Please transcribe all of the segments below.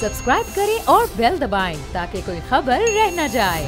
Subscribe करें और bell दबाएं ताकि कोई खबर रह न जाए।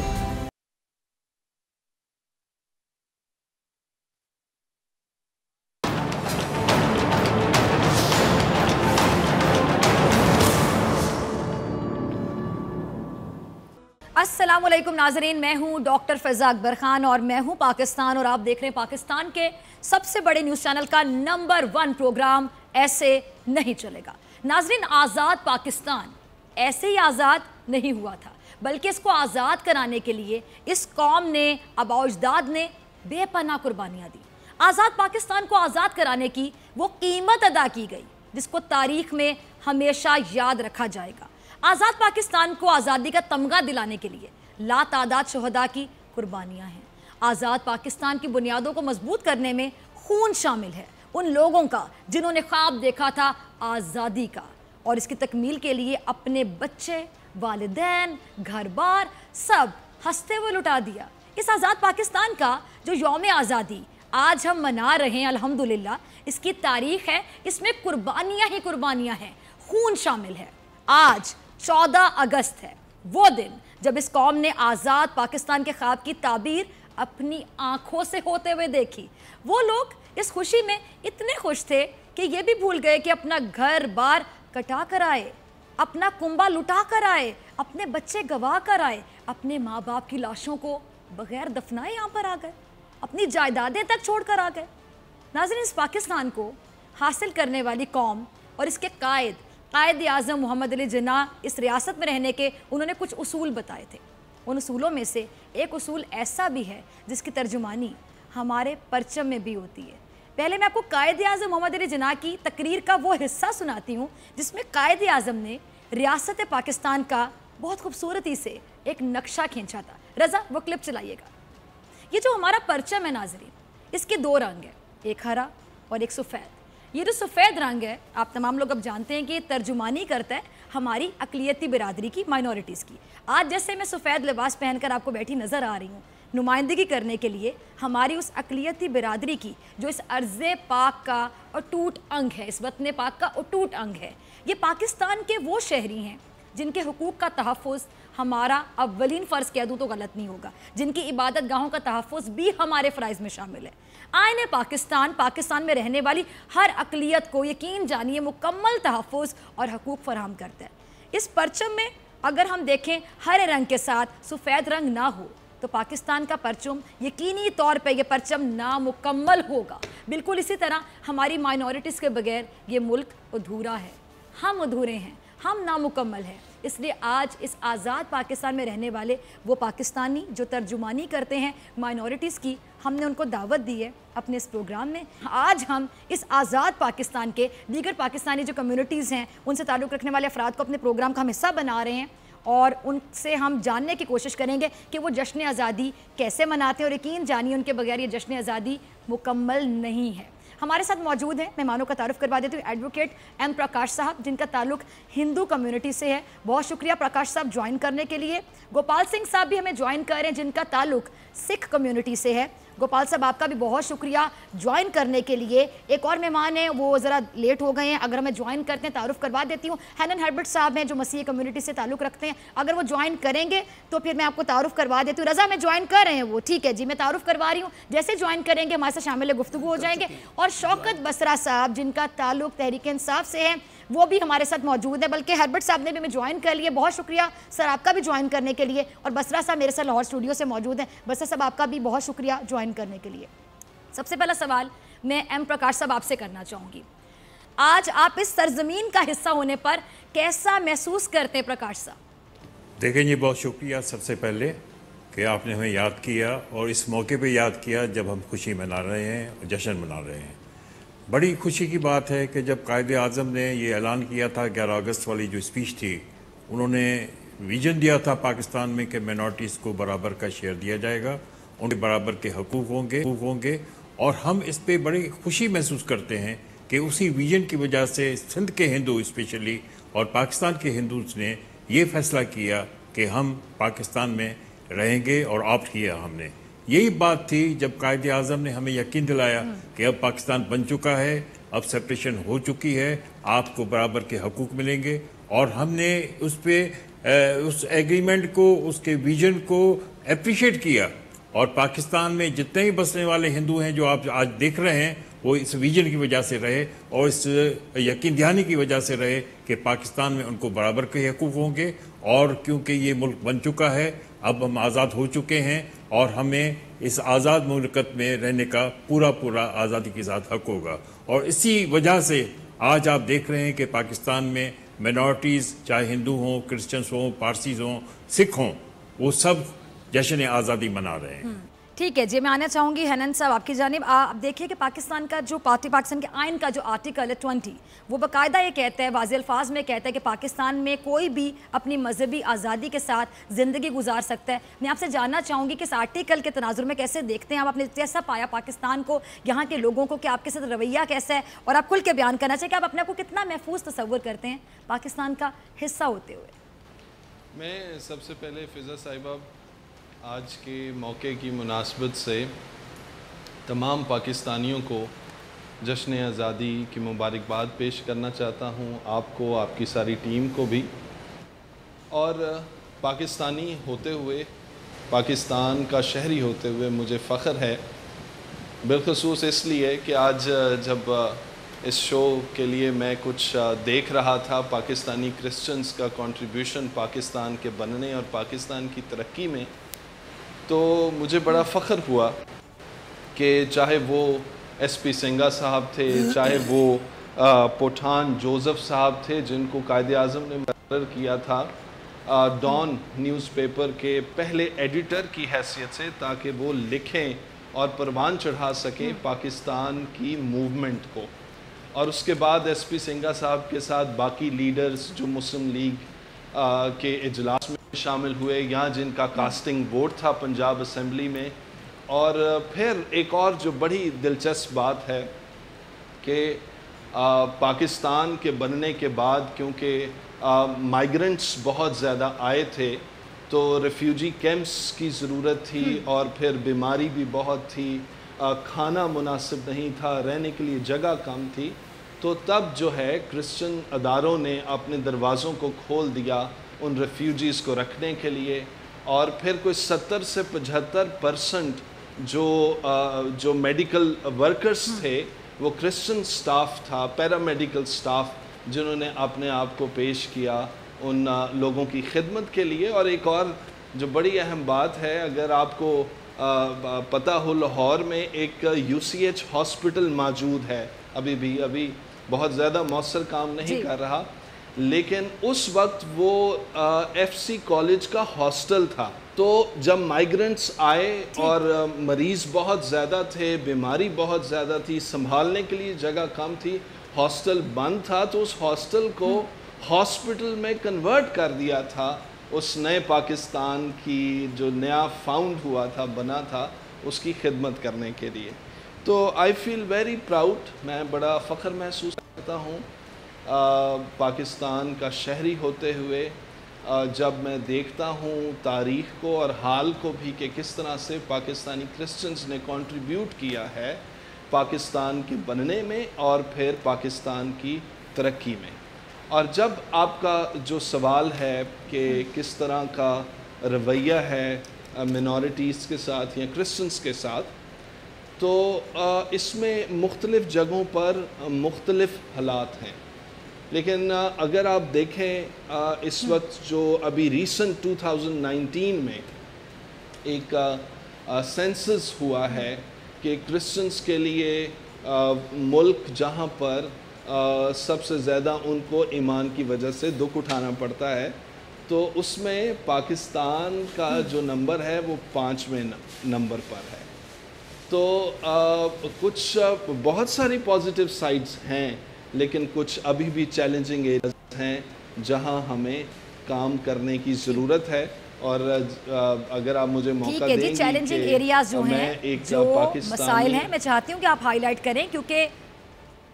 अस्सलामुअलैकुम नाजरीन, मैं हूं डॉक्टर फ़िज़ा अकबर खान और मैं हूं पाकिस्तान और आप देख रहे हैं पाकिस्तान के सबसे बड़े न्यूज़ चैनल का नंबर 1 प्रोग्राम ऐसे नहीं चलेगा। नाजरीन, आज़ाद पाकिस्तान ऐसे ही आज़ाद नहीं हुआ था, बल्कि इसको आज़ाद कराने के लिए इस कौम ने, आबा-ओ-अजदाद ने बेपनाह कुर्बानियाँ दी। आज़ाद पाकिस्तान को आज़ाद कराने की वो कीमत अदा की गई जिसको तारीख़ में हमेशा याद रखा जाएगा। आज़ाद पाकिस्तान को आज़ादी का तमगा दिलाने के लिए लातादाद शहदा की कुर्बानियाँ हैं। आज़ाद पाकिस्तान की बुनियादों को मजबूत करने में खून शामिल है उन लोगों का जिन्होंने ख्वाब देखा था आज़ादी का और इसकी तकमील के लिए अपने बच्चे, वालिदैन, घर बार सब हंसते हुए लुटा दिया। इस आज़ाद पाकिस्तान का जो यौम आज़ादी आज हम मना रहे हैं, अल्हम्दुलिल्लाह, इसकी तारीख़ है, इसमें कुर्बानियाँ ही कुर्बानियाँ हैं, खून शामिल है। आज 14 अगस्त है, वो दिन जब इस कौम ने आज़ाद पाकिस्तान के ख्वाब की ताबीर अपनी आंखों से होते हुए देखी। वो लोग इस खुशी में इतने खुश थे कि ये भी भूल गए कि अपना घर बार कटा कर आए, अपना कुंबा लुटा कर आए, अपने बच्चे गवा कर आए, अपने माँ बाप की लाशों को बगैर दफनाए यहाँ पर आ गए, अपनी जायदादें तक छोड़ कर आ गए। नाज़रीन, इस पाकिस्तान को हासिल करने वाली कौम और इसके कायद-ए-आज़म मोहम्मद अली जिन्नाह इस रियासत में रहने के उन्होंने कुछ उसूल बताए थे। उन उसूलों में से एक उसूल ऐसा भी है जिसकी तर्जुमानी हमारे परचम में भी होती है। पहले मैं आपको कायद-ए-आज़म मोहम्मद अली जिन्नाह की तकरीर का वो हिस्सा सुनाती हूँ जिसमें कायद-ए-आज़म ने रियासत पाकिस्तान का बहुत खूबसूरती से एक नक्शा खींचा था। रज़ा, वो क्लिप चलाइएगा। ये जो हमारा परचम है नाज़रीन, इसके 2 रंग हैं, एक हरा और एक सफ़ेद। ये जो सफ़ेद रंग है, आप तमाम लोग अब जानते हैं कि ये तर्जुमानी करता है हमारी अक़लियती बिरादरी की, माइनॉरिटीज़ की। आज जैसे मैं सफ़ेद लिबास पहनकर आपको बैठी नज़र आ रही हूँ, नुमाइंदगी करने के लिए हमारी उस अक़लियती बिरादरी की जो इस अर्ज़े पाक का अटूट अंग है, इस वतन पाक का अटूट अंग है। ये पाकिस्तान के वो शहरी हैं जिनके हुकूक का तहफ़्फ़ुज़ हमारा अव्वलीन फ़र्ज़ कह दूँ तो गलत नहीं होगा, जिनकी इबादत गाहों का तहफ़्फ़ुज़ भी हमारे फ़राइज़ में शामिल है। आईने पाकिस्तान में रहने वाली हर अक़लियत को यकीन जानिए मुकम्मल तहफ़्फ़ुज़ और हकूक़ फ़राहम करता है। इस परचम में अगर हम देखें हरे रंग के साथ सफ़ेद रंग ना हो तो पाकिस्तान का परचम यकीनी तौर पे ये परचम नामुकम्मल होगा। बिल्कुल इसी तरह हमारी माइनॉरिटीज़ के बगैर ये मुल्क अधूरा है, हम अधूरे हैं, हम नामुकम्मल हैं। इसलिए आज इस आज़ाद पाकिस्तान में रहने वाले वो पाकिस्तानी जो तर्जुमानी करते हैं माइनॉरिटीज़ की, हमने उनको दावत दी है अपने इस प्रोग्राम में। आज हम इस आज़ाद पाकिस्तान के दीगर पाकिस्तानी जो कम्युनिटीज़ हैं उनसे ताल्लुक़ रखने वाले अफराद को अपने प्रोग्राम का हम हिस्सा बना रहे हैं और उनसे हम जानने की कोशिश करेंगे कि वो जश्न आज़ादी कैसे मनाते हैं और यकीन जानिए उनके बगैर ये जश्न आज़ादी मुकम्मल नहीं है। हमारे साथ मौजूद हैं, मेहमानों का तारुफ करवा देती हूँ, एडवोकेट एम प्रकाश साहब जिनका ताल्लुक हिंदू कम्युनिटी से है। बहुत शुक्रिया प्रकाश साहब ज्वाइन करने के लिए। गोपाल सिंह साहब भी हमें ज्वाइन कर रहे हैं जिनका ताल्लुक सिख कम्युनिटी से है। गोपाल साहब आपका भी बहुत शुक्रिया ज्वाइन करने के लिए। एक और मेहमान हैं, वो ज़रा लेट हो गए हैं, अगर हमें ज्वाइन करते हैं तारुफ करवा देती हूँ। हैनन हर्बर्ट साहब हैं जो मसीह कम्युनिटी से ताल्लुक़ रखते हैं, अगर वो ज्वाइन करेंगे तो फिर मैं आपको तारुफ करवा देती हूँ। रज़ा, में ज्वाइन कर रहे हैं वो? ठीक है जी, मैं तारुफ करवा रही हूँ, जैसे ज्वाइन करेंगे हमारे साथ शामिल गुफ्तगू हो जाएंगे। और शौकत बसरा साहब जिनका ताल्लुक तहरीक इंसाफ से है वो भी हमारे साथ मौजूद है, बल्कि हर्बर्ट साहब ने भी हमें ज्वाइन कर लिया। बहुत शुक्रिया सर आपका भी ज्वाइन करने के लिए। और बसरा साहब मेरे साथ लाहौर स्टूडियो से मौजूद हैं। बसरा साहब आपका भी बहुत शुक्रिया ज्वाइन करने के लिए। सबसे पहला सवाल मैं एम प्रकाश साहब आपसे करना चाहूँगी, आज आप इस सरजमीन का हिस्सा होने पर कैसा महसूस करते हैं प्रकाश साहब? देखें जी, बहुत शुक्रिया सबसे पहले कि आपने हमें याद किया और इस मौके पे याद किया जब हम खुशी मना रहे हैं और जश्न मना रहे हैं। बड़ी खुशी की बात है कि जब कायद-ए-आज़म ने ये ऐलान किया था 11 अगस्त वाली जो स्पीच थी, उन्होंने विजन दिया था पाकिस्तान में कि माइनॉरिटीज़ को बराबर का शेयर दिया जाएगा, उनके बराबर के हकूक़ होंगे और हम इस पे बड़ी खुशी महसूस करते हैं कि उसी विजन की वजह से सिंध के हिंदू स्पेशली और पाकिस्तान के हिंदूज़ ने ये फ़ैसला किया कि हम पाकिस्तान में रहेंगे और ऑप्ट किया हमने। यही बात थी जब कायद-ए-आज़म ने हमें यकीन दिलाया कि अब पाकिस्तान बन चुका है, अब सेपरेशन हो चुकी है, आपको बराबर के हकूक मिलेंगे। और हमने उस एग्रीमेंट को, उसके विजन को अप्रिशिएट किया। और पाकिस्तान में जितने ही बसने वाले हिंदू हैं जो आप आज देख रहे हैं, वो इस विजन की वजह से रहे और इस यकीन दहानी की वजह से रहे कि पाकिस्तान में उनको बराबर के हकूक़ होंगे। और क्योंकि ये मुल्क बन चुका है, अब हम आज़ाद हो चुके हैं और हमें इस आज़ाद मुल्कत में रहने का पूरा आज़ादी के साथ हक होगा। और इसी वजह से आज आप देख रहे हैं कि पाकिस्तान में माइनॉरिटीज़, चाहे हिंदू हों, क्रिश्चियंस हों, पारसीज़ हों, सिख हों, वो सब जश्न आज़ादी मना रहे हैं। ठीक है जी, मैं आना चाहूँगी हनन साहब आपकी जानिब। आप देखिए कि पाकिस्तान का जो पाकिस्तान के आइन का जो आर्टिकल है 20, वो बाकायदा ये कहता है, वाज़ेह अल्फाज में कहता है कि पाकिस्तान में कोई भी अपनी मजहबी आज़ादी के साथ ज़िंदगी गुजार सकता है। मैं आपसे जानना चाहूँगी कि इस आर्टिकल के तनाजुर में कैसे देखते हैं आप, आपने कैसा पाया पाकिस्तान को, यहाँ के लोगों को, कि आपके साथ रवैया कैसा है, और आप खुल के बयान करना चाहिए कि आप अपने आप को कितना महफूज तस्वुर करते हैं पाकिस्तान का हिस्सा होते हुए। मैं सबसे पहले फ़िज़ा साहिबा आज के मौके की मुनासबत से तमाम पाकिस्तानियों को जश्न आज़ादी की मुबारकबाद पेश करना चाहता हूँ, आपको, आपकी सारी टीम को भी। और पाकिस्तानी होते हुए, पाकिस्तान का शहरी होते हुए मुझे फ़ख्र है, बिलखसूस इसलिए कि आज जब इस शो के लिए मैं कुछ देख रहा था, पाकिस्तानी क्रिश्चियंस का कंट्रीब्यूशन पाकिस्तान के बनने और पाकिस्तान की तरक्की में, तो मुझे बड़ा फ़ख्र हुआ कि चाहे वो SP सिंघा साहब थे, चाहे वो पठान जोसेफ साहब थे जिनको कायद-ए-आज़म ने मुकर्रर किया था डॉन न्यूज़पेपर के पहले एडिटर की हैसियत से, ताकि वो लिखें और परवान चढ़ा सकें पाकिस्तान की मूवमेंट को। और उसके बाद SP सिंघा साहब के साथ बाकी लीडर्स जो मुस्लिम लीग के इजलास में शामिल हुए, यहाँ जिनका कास्टिंग वोट था पंजाब असेंबली में। और फिर एक और जो बड़ी दिलचस्प बात है कि पाकिस्तान के बनने के बाद, क्योंकि माइग्रेंट्स बहुत ज़्यादा आए थे, तो रेफ्यूजी कैंप्स की ज़रूरत थी, और फिर बीमारी भी बहुत थी, खाना मुनासिब नहीं था, रहने के लिए जगह कम थी। तो तब जो है क्रिश्चियन अदारों ने अपने दरवाज़ों को खोल दिया उन रेफ्यूजीज़ को रखने के लिए। और फिर कोई 70 से 75% जो मेडिकल वर्कर्स थे वो क्रिश्चियन स्टाफ था, पैरामेडिकल स्टाफ, जिन्होंने अपने आप को पेश किया उन लोगों की खिदमत के लिए। और एक और जो बड़ी अहम बात है, अगर आपको पता हो, लाहौर में एक UCH हॉस्पिटल मौजूद है, अभी बहुत ज़्यादा मौसर काम नहीं कर रहा, लेकिन उस वक्त वो FC कॉलेज का हॉस्टल था। तो जब माइग्रेंट्स आए और मरीज़ बहुत ज़्यादा थे, बीमारी बहुत ज़्यादा थी, संभालने के लिए जगह कम थी, हॉस्टल बंद था, तो उस हॉस्टल को हॉस्पिटल में कन्वर्ट कर दिया था उस नए पाकिस्तान की जो नया फाउंड हुआ था, बना था, उसकी खिदमत करने के लिए। तो आई फील वेरी प्राउड, मैं बड़ा फ़ख्र महसूस करता हूँ पाकिस्तान का शहरी होते हुए, जब मैं देखता हूँ तारीख़ को और हाल को भी कि किस तरह से पाकिस्तानी क्रिश्चियंस ने कंट्रीब्यूट किया है पाकिस्तान के बनने में और फिर पाकिस्तान की तरक्की में। और जब आपका जो सवाल है कि किस तरह का रवैया है मिनॉरिटीज़ के साथ या क्रिश्चियंस के साथ, तो इसमें मुख्तलिफ़ जगहों पर मुख्तलिफ़ हालात हैं। लेकिन अगर आप देखें इस वक्त जो अभी रीसेंट 2019 में एक सेंसस हुआ है कि क्रिश्चियंस के लिए मुल्क जहाँ पर सबसे ज़्यादा उनको ईमान की वजह से दुख उठाना पड़ता है, तो उसमें पाकिस्तान का जो नंबर है वो 5वें नंबर पर है। तो कुछ बहुत सारी पॉजिटिव साइड्स हैं, लेकिन कुछ अभी भी चैलेंजिंग एरियाज हैं जहां हमें काम करने की ज़रूरत है। और अगर आप मुझे मौका देंगे, चैलेंजिंग एरियाज जो हैं, जो मसाइल हैं, मैं चाहती हूँ कि आप हाईलाइट करें, क्योंकि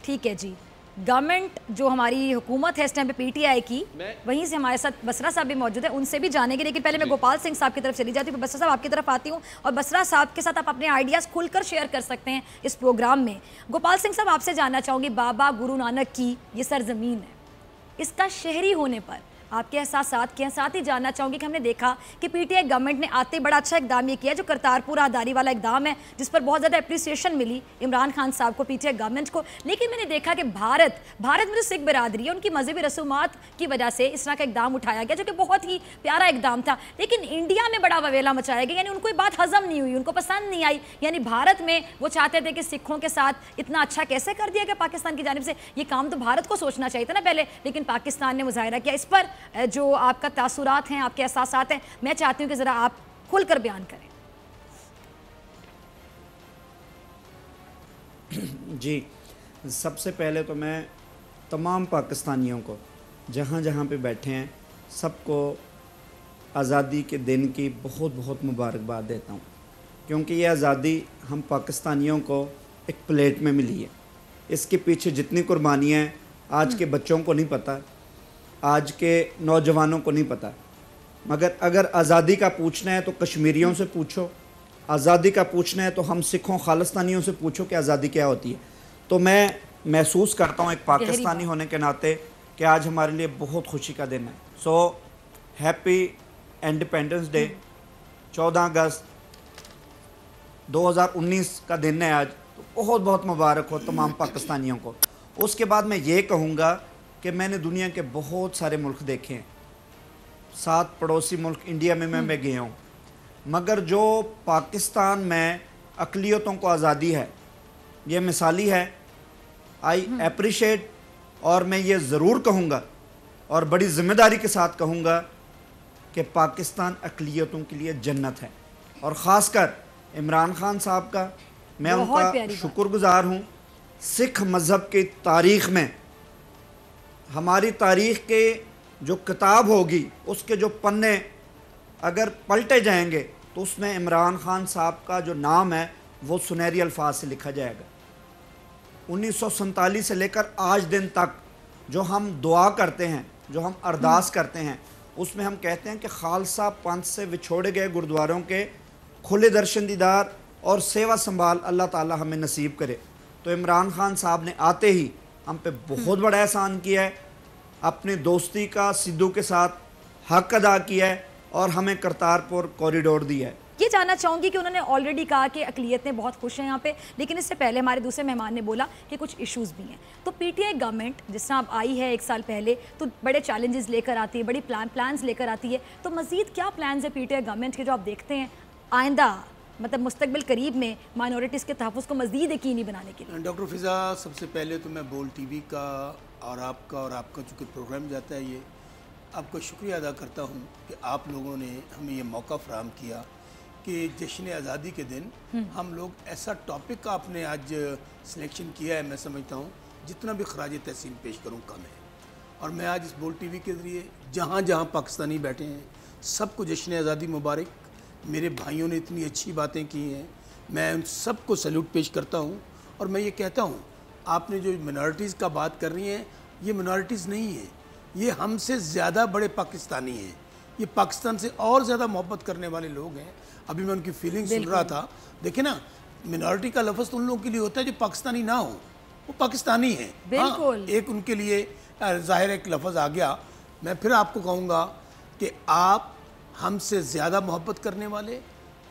ठीक है जी, गवर्नमेंट जो हमारी हुकूमत है इस टाइम पे पीटीआई की, वहीं से हमारे साथ बसरा साहब भी मौजूद है, उनसे भी जानेंगे। लेकिन पहले मैं गोपाल सिंह साहब की तरफ चली जाती हूँ, बसरा साहब आपकी तरफ आती हूँ और बसरा साहब के साथ आप अपने आइडियाज़ खुलकर शेयर कर सकते हैं इस प्रोग्राम में। गोपाल सिंह साहब, आपसे जानना चाहूँगी, बाबा गुरु नानक की ये सरजमीन है, इसका शहरी होने पर आपके एहसासात क्या हैं? साथ ही जानना चाहूँगी कि हमने देखा कि पीटीआई गवर्नमेंट ने आते बड़ा अच्छा इकदाम ये किया, जो करतारपुर आधारी वाला इकदाम है, जिस पर बहुत ज़्यादा अप्रिसिएशन मिली इमरान खान साहब को, पीटीआई गवर्नमेंट को। लेकिन मैंने देखा कि भारत में जो सिख बिरादरी है, उनकी मजहबी रसूमात की वजह से इस तरह का इकदाम उठाया गया, जो कि बहुत ही प्यारा इकदाम था। लेकिन इंडिया में बड़ा ववेला मचाया गया, यानी उनको ये बात हजम नहीं हुई, उनको पसंद नहीं आई। यानी भारत में वो चाहते थे कि सिखों के साथ इतना अच्छा कैसे कर दिया गया पाकिस्तान की जानिब से। ये काम तो भारत को सोचना चाहिए था ना पहले, लेकिन पाकिस्तान ने मुजाहिरा किया। इस पर जो आपका तासुरात हैं, आपके एहसासात हैं, मैं चाहती हूँ कि ज़रा आप खुलकर बयान करें। जी, सबसे पहले तो मैं तमाम पाकिस्तानियों को जहाँ जहाँ पे बैठे हैं सबको आज़ादी के दिन की बहुत बहुत मुबारकबाद देता हूँ, क्योंकि ये आज़ादी हम पाकिस्तानियों को एक प्लेट में मिली है। इसके पीछे जितनी कुर्बानियाँ हैं आज के बच्चों को नहीं पता, आज के नौजवानों को नहीं पता। मगर अगर आज़ादी का पूछना है तो कश्मीरियों से पूछो, आज़ादी का पूछना है तो हम सिखों खालिस्तानियों से पूछो कि आज़ादी क्या होती है। तो मैं महसूस करता हूँ एक पाकिस्तानी होने के नाते कि आज हमारे लिए बहुत खुशी का दिन है। So happy independence day. 14 अगस्त 2019 का दिन है आज, तो बहुत बहुत मुबारक हो तमाम पाकिस्तानियों को। उसके बाद मैं ये कहूँगा कि मैंने दुनिया के बहुत सारे मुल्क देखे हैं, 7 पड़ोसी मुल्क इंडिया में मैं गया हूँ, मगर जो पाकिस्तान में अक़लियतों को आज़ादी है ये मिसाली है। आई एप्रिशिएट, और मैं ये ज़रूर कहूँगा और बड़ी ज़िम्मेदारी के साथ कहूँगा कि पाकिस्तान अक़लियतों के लिए जन्नत है। और ख़ासकर इमरान खान साहब का मैं उनका शुक्रगुज़ार हूँ। सिख मज़हब की तारीख़ में, हमारी तारीख़ के जो किताब होगी उसके जो पन्ने अगर पलटे जाएंगे तो उसमें इमरान खान साहब का जो नाम है वो सुनहरी अल्फाज से लिखा जाएगा। 1947 से लेकर आज दिन तक जो हम दुआ करते हैं, जो हम अरदास करते हैं, उसमें हम कहते हैं कि खालसा पंथ से विछोड़े गए गुरुद्वारों के खुले दर्शन दीदार और सेवा संभाल अल्लाह ताला हमें नसीब करे। तो इमरान खान साहब ने आते ही हम पे बहुत बड़ा एहसान किया है, अपनी दोस्ती का सिद्धू के साथ हक अदा किया है और हमें करतारपुर कॉरिडोर दिया है। ये जानना चाहूँगी कि उन्होंने ऑलरेडी कहा कि अक़लियतें बहुत खुश हैं यहाँ पे, लेकिन इससे पहले हमारे दूसरे मेहमान ने बोला कि कुछ इश्यूज़ भी हैं। तो पीटीआई गवर्नमेंट जिस तरह अब आई है 1 साल पहले, तो बड़े चैलेंजेस लेकर आती है, बड़ी प्लान्स लेकर आती है। तो मज़ीद क्या प्लान्स है पीटीआई गवर्नमेंट के जो आप देखते हैं आइंदा, मतलब मुस्तकबिल करीब में माइनॉरिटीज़ के तहफ़्फ़ुज़ को मज़ीद यकीनी बनाने के लिए? डॉक्टर फ़िज़ा, सबसे पहले तो मैं बोल टीवी का और आपका चूँकि प्रोग्राम जाता है, ये आपका शुक्रिया अदा करता हूँ कि आप लोगों ने हमें ये मौका फ़राहम किया कि जश्न आज़ादी के दिन हम लोग ऐसा टॉपिक आपने आज सिलेक्शन किया है। मैं समझता हूँ जितना भी खराज तहसीन पेश करूँ कम है। और मैं आज इस बोल टीवी के ज़रिए जहाँ जहाँ पाकिस्तानी बैठे हैं सबको जश्न आज़ादी मुबारक। मेरे भाइयों ने इतनी अच्छी बातें की हैं, मैं उन सबको सैल्यूट पेश करता हूँ। और मैं ये कहता हूँ, आपने जो मिनॉरिटीज़ का बात कर रही हैं, ये मिनॉरिटीज़ नहीं है, ये हमसे ज़्यादा बड़े पाकिस्तानी हैं, ये पाकिस्तान से और ज़्यादा मोहब्बत करने वाले लोग हैं। अभी मैं उनकी फीलिंग सुन रहा था। देखिए ना, मिनॉरिटी का लफ्ज़ तो उन लोगों के लिए होता है जो पाकिस्तानी ना हो, वो पाकिस्तानी हैं। हाँ, एक उनके लिए ज़ाहिर एक लफ्ज़ आ गया। मैं फिर आपको कहूँगा कि आप हमसे ज़्यादा मोहब्बत करने वाले,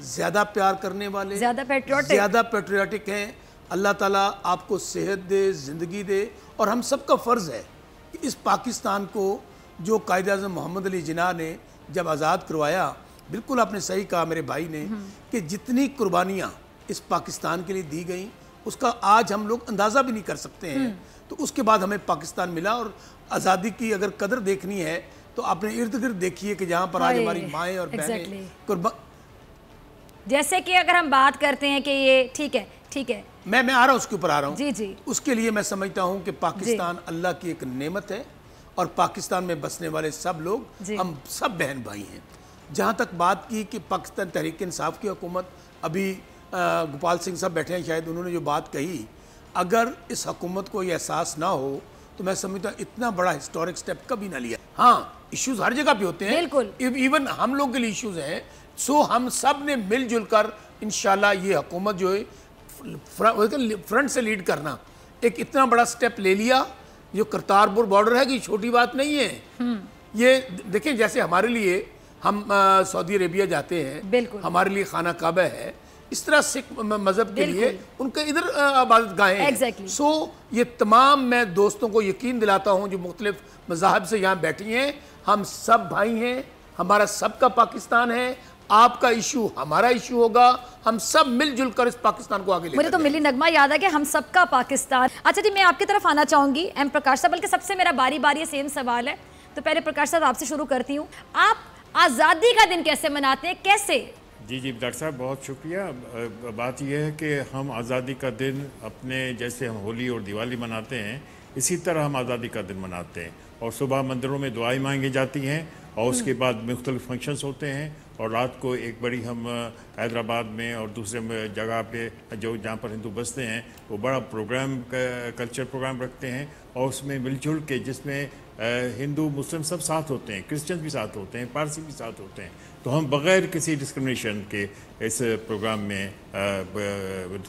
ज़्यादा प्यार करने वाले, ज़्यादा पेट्रियाटिक हैं। अल्लाह ताला आपको सेहत दे, ज़िंदगी दे। और हम सब का फ़र्ज़ है कि इस पाकिस्तान को जो कायद-ए-आज़म मोहम्मद अली जिन्ना ने जब आज़ाद करवाया, बिल्कुल आपने सही कहा मेरे भाई ने कि जितनी कुर्बानियाँ इस पाकिस्तान के लिए दी गई उसका आज हम लोग अंदाज़ा भी नहीं कर सकते हैं। तो उसके बाद हमें पाकिस्तान मिला। और आज़ादी की अगर कदर देखनी है तो आपने इर्द गिर्द देखिए कि जहाँ पर आज हमारी माएँ और बहनें जैसे कि अगर हम बात करते हैं कि ये ठीक है मैं आ रहा हूँ, उसके ऊपर आ रहा हूँ। जी। उसके लिए मैं समझता हूँ कि पाकिस्तान अल्लाह की एक नेमत है और पाकिस्तान में बसने वाले सब लोग हम सब बहन भाई हैं। जहाँ तक बात की कि पाकिस्तान तहरीक इंसाफ की हुकूमत, अभी गोपाल सिंह साहब बैठे हैं, शायद उन्होंने जो बात कही, अगर इस हुकूमत को ये एहसास ना हो تو میں سمجھتا ہوں اتنا بڑا ہسٹورک سٹیپ کبھی نہ لیا. ہاں ایشوز ہر جگہ پہ ہوتے ہیں, بالکل. ایون ہم لوگ کے لیے ایشوز ہیں. سو ہم سب نے مل جل کر انشاءاللہ یہ حکومت جو ہے فرنٹ سے لیڈ کرنا, ایک اتنا بڑا سٹیپ لے لیا. جو کرتارپور بارڈر ہے کہ چھوٹی بات نہیں ہے. یہ دیکھیں جیسے ہمارے لیے ہم سعودی عربیہ جاتے ہیں, ہمارے لیے خانہ کعبہ ہے, اس طرح سکھ مذہب کے لیے ان کے ادھر عبادت گاہیں ہیں. سو یہ تمام میں دوستوں کو یقین دلاتا ہوں جو مختلف مذاہب سے یہاں بیٹھی ہیں, ہم سب بھائی ہیں, ہمارا سب کا پاکستان ہے. آپ کا ایشو ہمارا ایشو ہوگا, ہم سب مل جل کر اس پاکستان کو آگے لے. مجھے تو ملی نغمہ یاد ہے کہ ہم سب کا پاکستان. اچھا جی, میں آپ کی طرف آنا چاہوں گی ایم پرکاش صاحب, بلکہ سب سے میرا باری باری سیم سوال ہے. تو پہلے پرکاش صاحب آپ سے شروع کرتی ہوں, آپ آزادی کا دن کیسے مناتے ہیں, کیسے؟ جی ڈاکٹر صاحب بہت شکریہ. بات یہ ہے کہ ہم آزادی کا دن اپنے جیسے ہم ہولی اور دیوالی مناتے ہیں اسی طرح ہم آزادی کا دن مناتے ہیں. اور صبح مندروں میں دعائیں مانگی جاتی ہیں اور اس کے بعد مختلف فنکشنز ہوتے ہیں, اور رات کو ایک بڑی ہم حیدرآباد میں اور دوسرے جگہ پہ جہاں پر ہندو بستے ہیں وہ بڑا پروگرام کلچر پروگرام رکھتے ہیں, اور اس میں مل جل کے جس میں ہندو مسلم سب ساتھ ہوتے ہیں, کرسچنز بھی ساتھ ہوتے ہیں, پارسی بھی ساتھ ہوتے ہیں. تو ہم بغیر کسی ڈسکرمنیشن کے اس پروگرام میں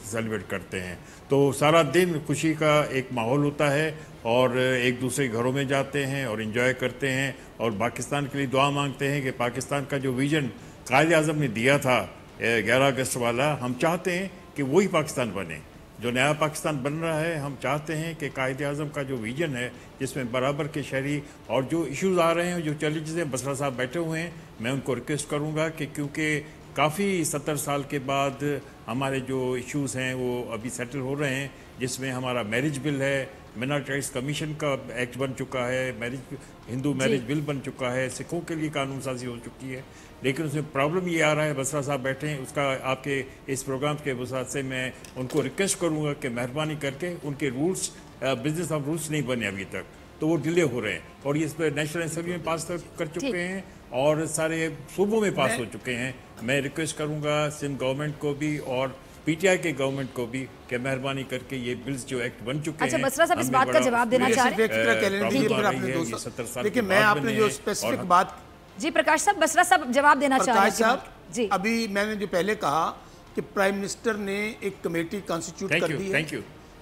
سیلیبریٹ کرتے ہیں. تو سارا دن خوشی کا ایک ماحول ہوتا ہے اور ایک دوسرے گھروں میں جاتے ہیں اور انجوائے کرتے ہیں اور پاکستان کے لیے دعا مانگتے ہیں کہ پاکستان کا جو ویژن قائد اعظم نے دیا تھا 11 اگست والا, ہم چاہتے ہیں کہ وہی پاکستان بنے جو نیا پاکستان بن رہا ہے. ہم چاہتے ہیں کہ قائد اعظم کا جو ویژن ہے جس میں برابر کے شہری اور جو ایشوز آ رہے ہیں, جو چیلنجز ہیں, بسرا صاحب بیٹھے ہوئے ہیں, میں ان کو ریکویسٹ کروں گا کہ کیونکہ کافی 70 سال کے بعد ہمارے جو ایشوز ہیں وہ ابھی سیٹل ہو رہے ہیں, جس میں ہمارا میرج بل ہے, مائنارٹیز کمیشن کا ایکٹ بن چکا ہے, ہندو میرج بل بن چکا ہے, سکھوں کے لیے قانون سازی ہو چکی ہے. لیکن اس میں پرابلم یہ آ رہا ہے, بسرا صاحب بیٹھے ہیں, اس کا آپ کے اس پروگرام کے وسعت سے میں ان کو ریکویسٹ کروں گا کہ مہربانی کر کے ان کے رولز بزنس آف رولز نہیں بنے ابھی تک, تو وہ ڈیلے ہو رہے ہیں. اور یہ اس پہ نیشنل اسمبلی میں پاس کر چکے ہیں اور سارے صوبوں میں پاس ہو چکے ہیں. میں ریکویسٹ کروں گا سندھ گورنمنٹ کو بھی اور پی ٹی آئی کے گورنمنٹ کو بھی کہ مہربانی کر کے یہ بلز جو ایکٹ بن چکے ہیں. اچھا بسرا صاحب اس بات کا جواب دینا چاہ رہے ہیں. لیکن میں آپ نے جو اسپیسیفک بات, جی پرکاش صاحب, بسرا صاحب جواب دینا چاہ رہے ہیں. جی ابھی میں نے جو پہلے کہا کہ پرائم منسٹر نے ایک کمیٹی کانسٹیٹیوٹ کر دی ہے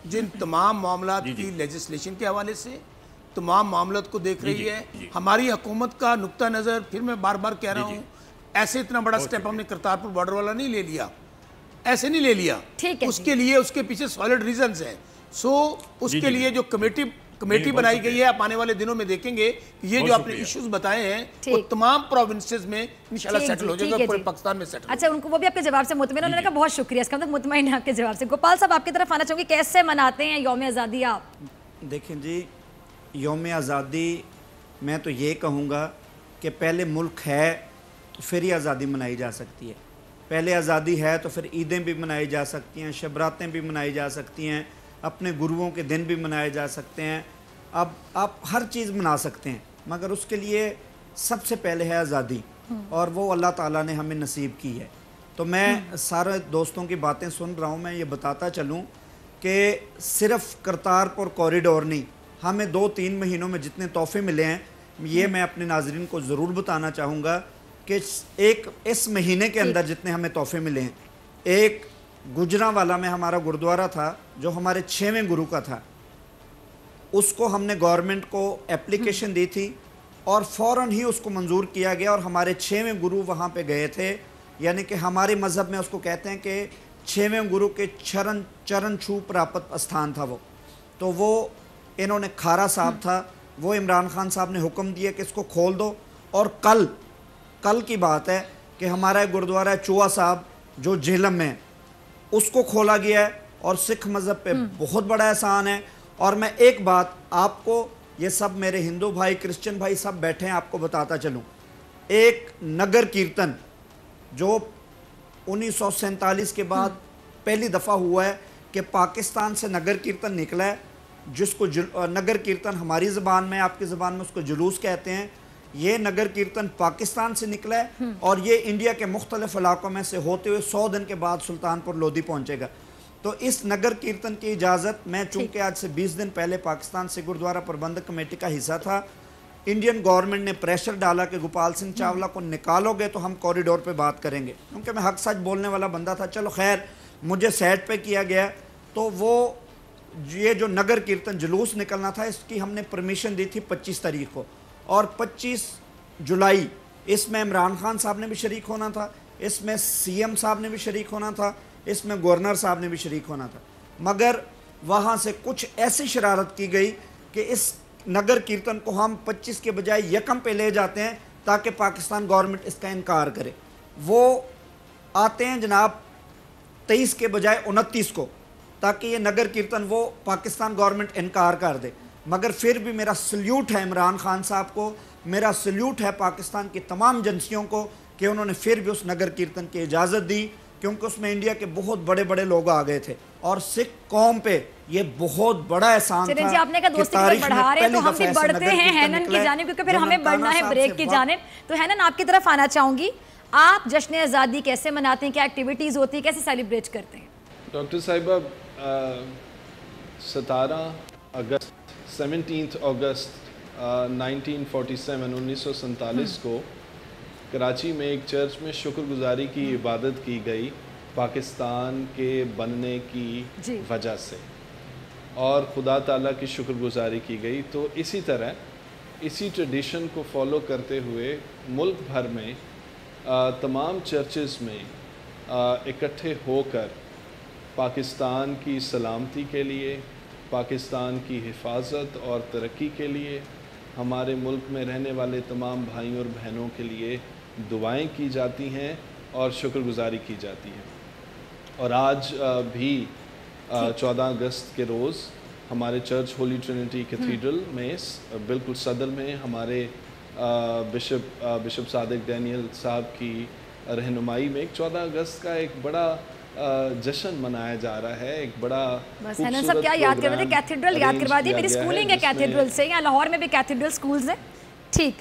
جن تمام معاملات کی لیجسلیشن کے حوالے سے تمام معاملات کو دیکھ رہی ہے. ہماری حکومت کا نقطہ نظر, پھر میں بار بار کہہ رہا ہوں, ایسے اتنا بڑا سٹیپ ہم نے کرتارپور بارڈر والا نہیں لے لیا, ایسے نہیں لے لیا. اس کے لیے اس کے پیچھے سالڈ ریزنز ہیں. سو اس کے لیے جو کمیٹی بنائی گئی ہے, آپ آنے والے دنوں میں دیکھیں گے کہ یہ جو آپ نے ایشوز بتائے ہیں وہ تمام پروونسز میں انشاءاللہ سیٹل ہو جائے گا, پورے پاکستان میں سیٹل. اچھا ان کو وہ بھی آپ کے جواب سے مطمئن, انہوں نے کہا بہت شکریہ, اس کا مطلب مطمئن ہے آپ کے جواب سے. گوپال صاحب آپ کی طرف آنا چاہوں گی, کیسے مناتے ہیں یوم آزادی آپ؟ دیکھیں جی, یوم آزادی میں تو یہ کہوں گا کہ پہلے ملک ہے تو پھر ہی آزادی منائی جا سکتی ہے. پہلے آزادی ہے تو پھر عیدیں بھی منائی جا سکتی ہیں, شبراتیں بھی منائی جا سکتی ہیں, اپنے گروؤں کے دن بھی منائے جا سکتے ہیں. اب آپ ہر چیز منا سکتے ہیں, مگر اس کے لیے سب سے پہلے ہے آزادی, اور وہ اللہ تعالیٰ نے ہمیں نصیب کی ہے. تو میں سارے دوستوں کی باتیں سن رہا ہوں, میں یہ بتاتا چلوں کہ صرف کرتارپور کوریڈور نہیں, ہمیں 2-3 مہینوں میں جتنے تحفے ملے ہیں, یہ میں اپنے ناظرین کو ضرور بتانا چاہوں گا کہ ایک اس مہینے کے اندر جتنے ہمیں تحفے ملے ہیں. ایک گجرانوالا میں ہمارا گردوارہ تھا جو ہمارے 6ویں گرو کا تھا, اس کو ہم نے گورنمنٹ کو اپلیکیشن دی تھی اور فوراً ہی اس کو منظور کیا گیا, اور ہمارے 6ویں گرو وہاں پہ گئے تھے. یعنی کہ ہمارے مذہب میں اس کو کہتے ہیں کہ 6ویں گرو کے چرن چھو پراپت استھان تھا وہ. تو وہ انہوں نے کھارا صاحب تھا, وہ عمران خان صاحب نے حکم دیا کہ اس کو کھول دو, اور کل کی بات ہے کہ ہمارا گردوارہ چوہا صاحب جو جہلم میں اس کو کھولا گیا ہے, اور سکھ مذہب پہ بہت بڑا احسان ہے. اور میں ایک بات آپ کو, یہ سب میرے ہندو بھائی کرسچن بھائی سب بیٹھے ہیں, آپ کو بتاتا چلوں, ایک نگر کیرتن جو 1947 کے بعد پہلی دفعہ ہوا ہے کہ پاکستان سے نگر کیرتن نکلا ہے, جس کو نگر کیرتن ہماری زبان میں, آپ کی زبان میں اس کو جلوس کہتے ہیں. یہ نگر کیرتن پاکستان سے نکلا ہے اور یہ انڈیا کے مختلف علاقوں میں سے ہوتے ہوئے 100 دن کے بعد سلطان پور لودھی پہنچے گا. तो इस नगर कीर्तन की इजाज़त, मैं चूंकि आज से 20 दिन पहले पाकिस्तान सिख गुरुद्वारा प्रबंधक कमेटी का हिस्सा था, इंडियन गवर्नमेंट ने प्रेशर डाला कि गोपाल सिंह चावला को निकालोगे तो हम कॉरिडोर पे बात करेंगे, क्योंकि मैं हक सच बोलने वाला बंदा था। चलो खैर, मुझे सेट पे किया गया, तो वो ये जो नगर कीर्तन जुलूस निकलना था, इसकी हमने परमिशन दी थी 25 तारीख को, और 25 जुलाई इसमें इमरान खान साहब ने भी शरीक होना था, इसमें सीएम साहब ने भी शरीक होना था, इसमें गवर्नर साहब ने भी शरीक होना था। मगर वहाँ से कुछ ऐसी शरारत की गई कि इस नगर कीर्तन को हम 25 के बजाय यकम पे ले जाते हैं ताकि पाकिस्तान गवर्नमेंट इसका इनकार करे। वो आते हैं जनाब 23 के बजाय 29 को, ताकि ये नगर कीर्तन वो पाकिस्तान गवर्नमेंट इनकार कर दे। मगर फिर भी मेरा सल्यूट है इमरान खान साहब को, मेरा सल्यूट है पाकिस्तान की तमाम एजेंसियों को कि उन्होंने फिर भी उस नगर कीर्तन की इजाज़त दी, क्योंकि उसमें इंडिया के बहुत बड़े बड़े लोग आ गए थे और सिख कौम पे ये बहुत बड़ा एहसान था। जी, आपने कहा दोस्ती की तरफ बढ़ा रहे हैं, तो हम भी बढ़ते हैं हैनन की जानिब, क्योंकि फिर हमें बढ़ना है ब्रेक की जानिब। तो हैनन, आपकी तरफ आना चाहूँगी, आप जश्न आज़ादी कैसे मनाते हैं, क्या एक्टिविटीज़ होती है, कैसे सेलिब्रेट करते हैं? डॉक्टर साहिबा, 17 अगस्त 1947 को कराची में एक चर्च में शुक्रगुजारी की इबादत की गई पाकिस्तान के बनने की वजह से, और खुदा ताला की शुक्रगुजारी की गई। तो इसी तरह इसी ट्रेडिशन को फॉलो करते हुए मुल्क भर में तमाम चर्चेस में इकट्ठे होकर पाकिस्तान की सलामती के लिए, पाकिस्तान की हिफाजत और तरक्की के लिए, हमारे मुल्क में रहने वाले तमाम भाइयों और बहनों के लिए दुआएं की जाती हैं और शुक्रगुजारी की जाती है। और आज भी 14 अगस्त के रोज़ हमारे चर्च होली ट्रिनिटी कैथीड्रल में बिल्कुल सदर में हमारे बिशप सादिक डैनियल साहब की रहनुमाई में 14 अगस्त का एक बड़ा जश्न मनाया जा रहा है। एक बड़ा बस है ना, सब क्या याद करवा दिए, कैथीड्रल याद करवा दी। मेरी स्कूलिंग है कैथीड्रल से, यहाँ लाहौर में भी कैथीड्रल स्कूल्स हैं। ठीक,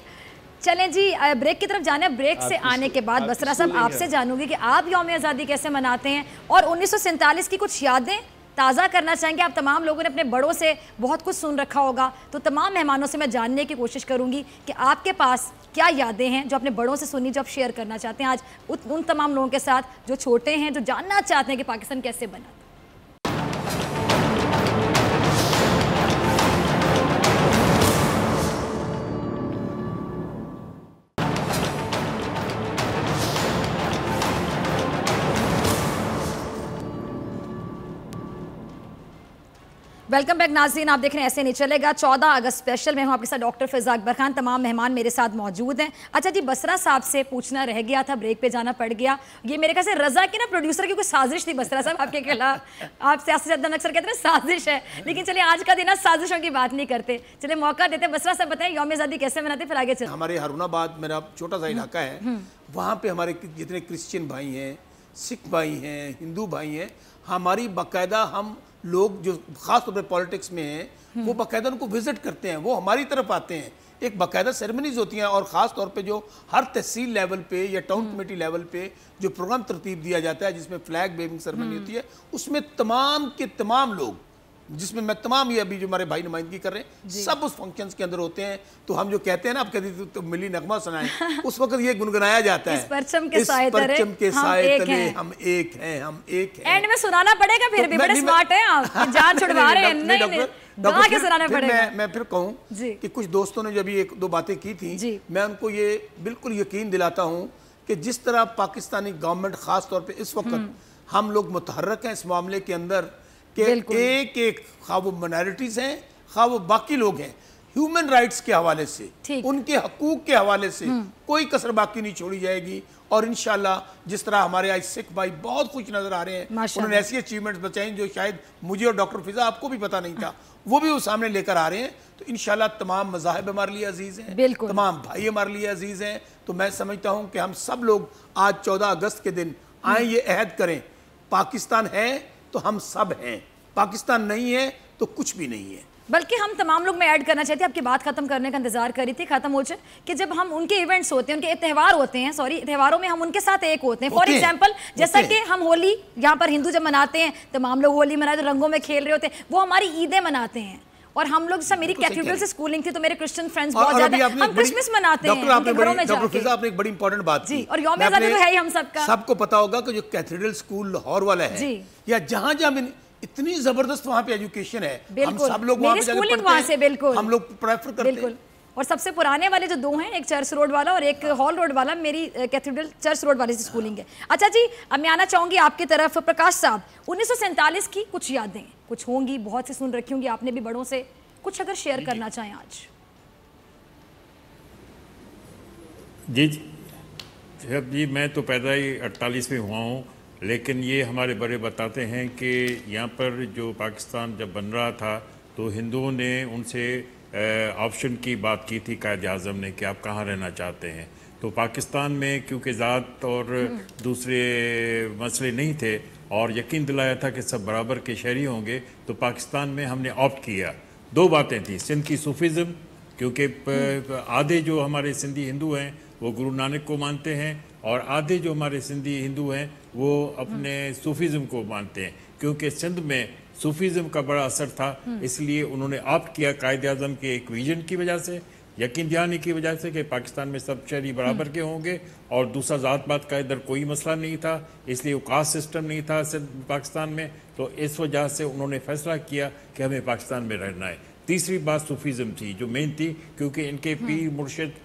चलें जी, ब्रेक की तरफ जाना है। ब्रेक से आने के बाद बसरा साहब आपसे जानूंगी कि आप यौम आज़ादी कैसे मनाते हैं, और 1947 की कुछ यादें ताज़ा करना चाहेंगे। आप तमाम लोगों ने अपने बड़ों से बहुत कुछ सुन रखा होगा, तो तमाम मेहमानों से मैं जानने की कोशिश करूंगी कि आपके पास क्या यादें हैं जो अपने बड़ों से सुनी, जो आप शेयर करना चाहते हैं आज उन तमाम लोगों के साथ जो छोटे हैं, जो जानना चाहते हैं कि पाकिस्तान कैसे बना। वेलकम बैक नाज़रीन, आप देख रहे हैं ऐसे नहीं चलेगा 14 अगस्त स्पेशल में हूँ आपके साथ डॉक्टर फ़िज़ा अकबर खान। तमाम मेहमान मेरे साथ मौजूद हैं। अच्छा जी, बसरा साहब से पूछना रह गया था, ब्रेक पे जाना पड़ गया। ये मेरे ख्याल से रज़ा की ना प्रोड्यूसर की कोई साजिश थी बसरा साहब आपके खिलाफ। आप सियासतदान अक्सर कहते हैं साजिश है, लेकिन चलिए आज का दिन ना साजिशों की बात नहीं करते। चलिए मौका देते हैं, बसरा साहब बताएं यौम आज़ादी कैसे मनाते, फिर आगे चलते। हमारे हारूनाबाद मेरा छोटा सा इलाका है, वहाँ पे हमारे जितने क्रिश्चियन भाई हैं, सिख भाई हैं, हिंदू भाई हैं, हमारी बाकायदा हम लोग जो ख़ास तौर पे पॉलिटिक्स में हैं वो बाकायदा उनको विज़िट करते हैं, वो हमारी तरफ आते हैं। एक बाकायदा सेरेमनीज होती हैं, और ख़ास तौर पे जो हर तहसील लेवल पे या टाउन कमेटी लेवल पे जो प्रोग्राम तरतीब दिया जाता है, जिसमें फ्लैग वेविंग सेरेमनी होती है, उसमें तमाम के तमाम लोग, जिसमें मैं तमाम ये अभी जो हमारे भाई नुमाइंदगी कर रहे हैं, सब उस फंक्शंस के अंदर होते हैं। तो हम जो कहते हैं ना, आप कहते तो मिली नगमा सुनाएं, उस वक्त ये गुनगुनाया जाता है, इस परचम के साए तले हम एक हैं, हम एक हैं। एंड में सुनाना पड़ेगा, फिर भी बड़े स्मार्ट हैं आप, जान छुड़वा रहे हैं। नहीं गा के सुनाना पड़ेगा। मैं फिर कहूँ कि कुछ दोस्तों ने जब एक दो बातें की थी, मैं उनको ये बिल्कुल यकीन दिलाता हूँ कि जिस तरह पाकिस्तानी गवर्नमेंट ख़ास तौर पर इस वक्त हम लोग मुतहर्रक हैं इस मामले के अंदर, कि एक एक खा वो माइनॉरिटीज हैं, खा वो बाकी लोग हैं, ह्यूमन राइट्स के हवाले से, उनके हकूक के हवाले से कोई कसर बाकी नहीं छोड़ी जाएगी। और इंशाल्लाह जिस तरह हमारे आज सिख भाई बहुत खुश नजर आ रहे हैं, उन्होंने ऐसी अचीवमेंट्स बचाई जो शायद मुझे और डॉक्टर फिजा आपको भी पता नहीं था, वो भी वो सामने लेकर आ रहे हैं। तो इंशाल्लाह तमाम मज़ाहिब हमारे लिए अजीज़ हैं, तमाम भाई हमारे लिए अजीज़ हैं। तो मैं समझता हूँ कि हम सब लोग आज 14 अगस्त के दिन आए, ये अहद करें, पाकिस्तान है तो हम सब हैं, पाकिस्तान नहीं है तो कुछ भी नहीं है। بلکہ ہم تمام لوگ میں ایڈ کرنا چاہتے ہیں، آپ کی بات ختم کرنے کا انتظار کر رہی تھی، ختم ہو جائے، کہ جب ہم ان کے ایونٹس ہوتے ہیں، ان کے تہوار ہوتے ہیں، تہواروں میں ہم ان کے ساتھ ایک ہوتے ہیں. فار ایگزامپل جیسا کہ ہم ہولی یہاں پر ہندو جب مناتے ہیں، تمام لوگ ہولی مناتے ہیں، رنگوں میں کھیل رہے ہوتے ہیں، وہ ہماری عیدیں مناتے ہیں. اور ہم لوگ جیسا میری کیتھیڈرل سے اسکولنگ تھی تو میرے کرسچن فرینڈس بہت زیادہ، ہم کرسمس مناتے ہیں ان کے گھروں میں جا کے. ڈاکٹر فضا آپ نے ایک بڑی امپورٹنٹ بات کی، اور یوم آزادی تو ہے ہی ہم سب کا. سب کو پتا ہوگا کہ جو کیتھیڈرل اسکول لاہور والا ہے یا جہاں جہاں اتنی زبردست وہاں پہ ایجوکیشن ہے، ہم سب لوگ وہاں پہ جا کے پڑھتے ہیں، ہم لوگ پریفر کرتے ہیں. اور سب سے پرانے والے جو دو ہیں، ایک چرچ روڈ والا اور ایک ہال روڈ والا، میری کیتھیڈرل چرچ روڈ والے سے اسکولنگ ہے. اچھا جی، اب میں آنا چاہوں گی آپ کی طرف. پرکاش صاحب، 1947 کی کچھ یادیں کچھ ہوں گی، بہت سی سن رکھی ہوں گی آپ نے بھی بڑوں سے، کچھ اگر شیئر کرنا چاہیں آج. جی میں تو پیدا ہی 48 میں ہوا ہوں، لیکن یہ ہمارے بڑے بتاتے ہیں کہ یہاں پر جو پاکستان جب بن رہا تھا تو ہندوؤں نے ان سے آپشن کی بات کی تھی قائد اعظم نے کہ آپ کہاں رہنا چاہتے ہیں. تو پاکستان میں کیونکہ ذات اور دوسرے مسئلے نہیں تھے اور یقین دلایا تھا کہ سب برابر کے شہری ہوں گے، تو پاکستان میں ہم نے آپٹ کیا. دو باتیں تھیں، سندھ کی صوفیزم، کیونکہ آدھے جو ہمارے سندھی ہندو ہیں وہ گرو نانک کو مانتے ہیں اور آدھے جو ہمارے سندھی ہندو ہیں وہ اپنے صوفیزم کو مانتے ہیں. کیونکہ سندھ میں صوفیزم کا بڑا اثر تھا، اس لیے انہوں نے آپٹ کیا قائد اعظم کے ایک ویژن کی وجہ سے، یقین دہانی کی وجہ سے کہ پاکستان میں سب شہری برابر کے ہوں گے، اور دوسرا ذات پات کا ادھر کوئی مسئلہ نہیں تھا، اس لیے وہ کاسٹ سسٹم نہیں تھا پاکستان میں. تو اس وجہ سے انہوں نے فیصلہ کیا کہ ہمیں پاکستان میں رہنا ہے. تیسری بات صوفیزم تھی جو مین تھی، کیونکہ ان کے پیر مرشد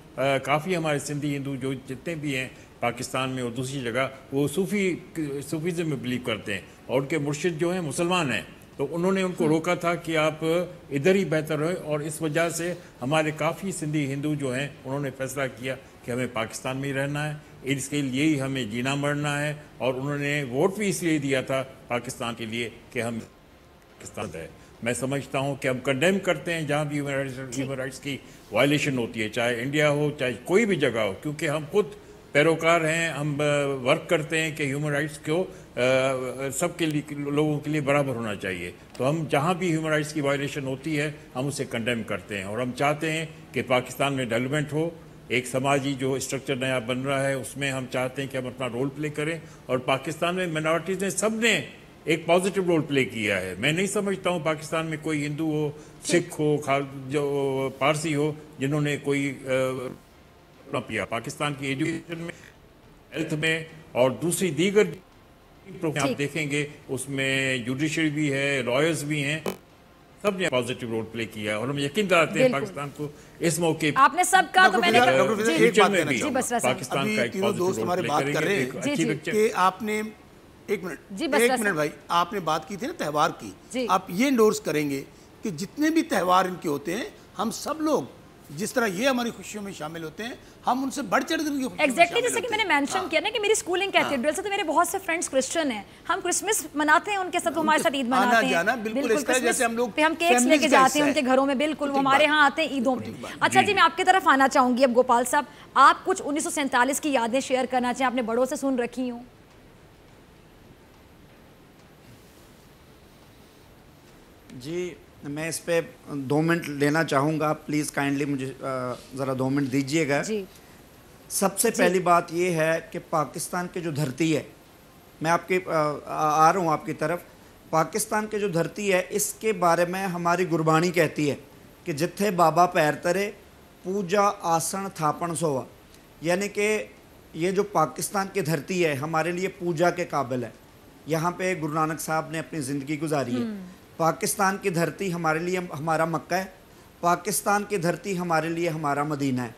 کافی ہمارے سندھی ہندو جو جتنے بھی ہیں پاکستان میں اور دوسری جگہ، وہ صوفیزم میں بلیو کرتے ہیں اور ان کے مرشد جو ہیں مسلمان ہیں. تو انہوں نے ان کو روکا تھا کہ آپ ادھر ہی بہتر ہوئے، اور اس وجہ سے ہمارے کافی سندھی ہندو جو ہیں انہوں نے فیصلہ کیا کہ ہمیں پاکستان میں ہی رہنا ہے، اس کے لیے ہی ہمیں جینا مرنا ہے. اور انہوں نے ووٹ بھی اس لیے دیا تھا پاکستان کے لیے کہ ہم پاکستان ہے. میں سمجھتا ہوں کہ ہم کنڈیم کرتے ہیں جہاں بھی ہیومن رائٹس کی وائلیشن ہوتی ہے، چاہے انڈیا ہو چاہے کوئی بھی جگہ ہو، کیونکہ ہم خود پیروکار ہیں، ہم ورک کرتے ہیں کہ ہیومن رائٹس کو سب کے لیے لوگوں کے لیے برابر ہونا چاہیے. تو ہم جہاں بھی ہیومن رائٹس کی وائلیشن ہوتی ہے ہم اسے کنڈیم کرتے ہیں، اور ہم چاہتے ہیں کہ پاکستان میں ڈیولپمنٹ ہو. ایک سماجی جو اسٹرکچر نیا بن رہا ہے اس میں ہم چاہتے ہیں کہ ہم اپنا رول پلے کریں، اور پاکستان میں مائنورٹیز نے سب نے ایک پازیٹیو رول پلے کیا ہے. میں نہیں سمجھتا ہوں پاکستان میں کوئی ہندو ہو، سکھ ہو، جو پارسی ہو جنہوں نے کوئی پیا. پاکستان کی ایجوکیشن میں، ہیلتھ میں اور دوسری دیگر آپ دیکھیں گے اس میں جوڈیشری بھی ہے، لائرز بھی ہیں، سب نے پازیٹیو رول پلے کیا ہے. اور ہم یقین دلاتے ہیں پاکستان کو اس موقع آپ نے سب کہا تو میں نے پاکستان کا ایک دوست ہمارے بات کر رہے ہیں کہ آپ نے ایک منٹ بھائی، آپ نے بات کی تھی نا تہوار کی، آپ یہ انڈورس کریں گے کہ جتنے بھی تہوار ان کے ہوتے ہیں ہم سب لوگ جس طرح یہ ہماری خوشیوں میں شامل ہوتے ہیں، ہم ان سے بڑھ چڑھ کر کے ایگزیکٹلی جیسے کہ میں نے مینشن کیا نا کہ میری سکولنگ کیتھیڈرل سے تو میرے بہت سے فرینڈز کرسچن ہیں، ہم کرسمس مناتے ہیں ان کے ساتھ، ہمارے ساتھ عید مناتے ہیں، بالکل اس طرح جیسے ہم لوگ ہم کیکس لے کے جاتے ہیں ان کے گھروں میں، بالکل وہ ہمارے ہاں آتے ہیں عیدوں میں. اچھا جی، میں آپ کی طرف آنا چاہوں گی اب گوپال صاحب، آپ کچھ 1947 کی یادیں شیئر کرنا چاہیں، آپ نے بڑوں سے سن رکھی ہوں. جی میں اس پہ 2 منٹ لینا چاہوں گا، پلیز کائنڈلی مجھے ذرا 2 منٹ دیجیے گا. سب سے پہلی بات یہ ہے کہ پاکستان کی جو دھرتی ہے، میں آپ کے آ رہا ہوں آپ کی طرف، پاکستان کی جو دھرتی ہے اس کے بارے میں ہماری گربانی کہتی ہے کہ جتھے بابا پیر ترے پوجا آسن تھاپن سوا، یعنی کہ یہ جو پاکستان کی دھرتی ہے ہمارے لیے پوجا کے قابل ہے. یہاں پہ گرو نانک صاحب نے اپنی زندگی گزاری ہے. پاکستان کی دھرتی ہمارے لیے ہمارا مکہ ہے، پاکستان کی دھرتی ہمارے لیے ہمارا مدینہ ہے.